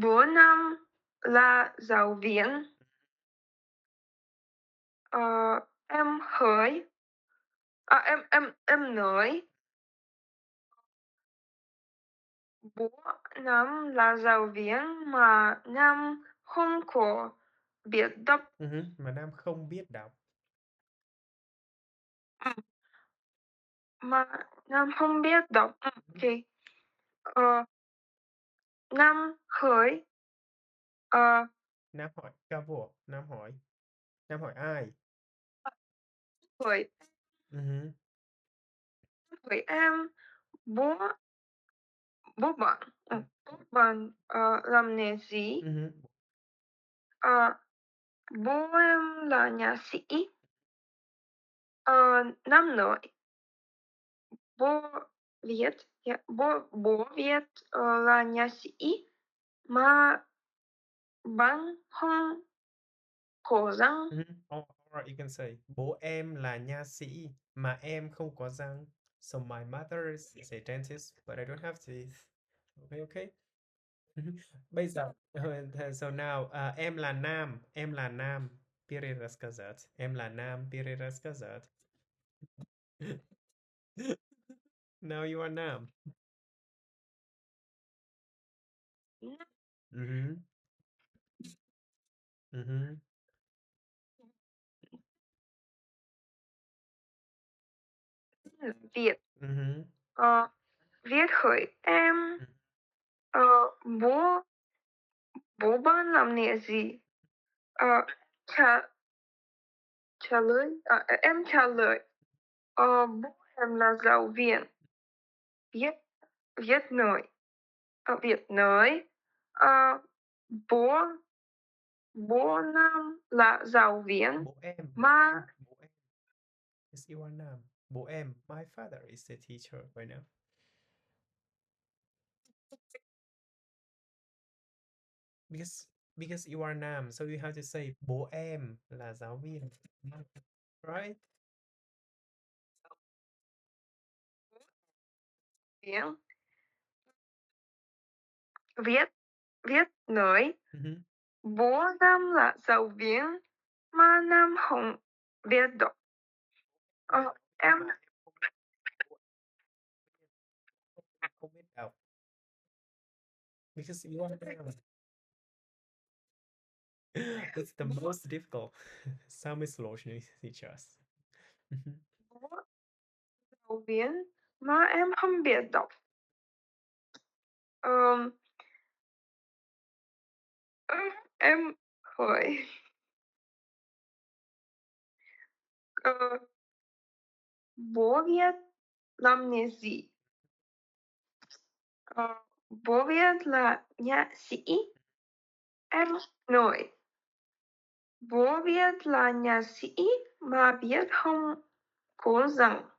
Bố Nam là giáo viên. Em hỏi, em nói bố Nam là giáo viên mà Nam không có biết đọc. Mà Nam không biết đọc. Mà Nam không biết đọc. Okay. Nam hỏi. Nam hỏi Cavo. Nam hỏi ai? Hỏi em bố bạn làm nghề gì? Bố em là nhạc sĩ. Nam nói bố Việt là nhạc sĩ mà bạn không có răng. Or you can say bố em là nha sĩ mà em không có răng. So my mother is a dentist, but I don't have teeth. Okay, okay. Bây giờ, so now, em là nam, Piri рассказать. Em là nam, Piri рассказать. Now you are nam. Mm-hmm. Mm-hmm. Việt. Mm-hmm. Việt hỏi em bố bố bạn làm nghề gì? Trả trả lời em trả lời bố em là giáo viên. Việt Việt nói bố bố Nam là giáo viên Bố em. mà Bố em. Yes, you are nam. Bố em. My father is a teacher right now. Because you are nam, so you have to say bố em là giáo viên. Right? tiếng Việt Việt nói Mm-hmm. bố Nam là giáo viên mà Nam không biết đọc. Em Không biết đọc. Because you are nam. It's the most difficult. Самый сложный сейчас. bố giáo viên mà em không biết đọc. Em hỏi bố Việt làm nghề gì? Bố Việt là nhạc sĩ. Em nói bố Việt là nhạc sĩ mà biết không có răng.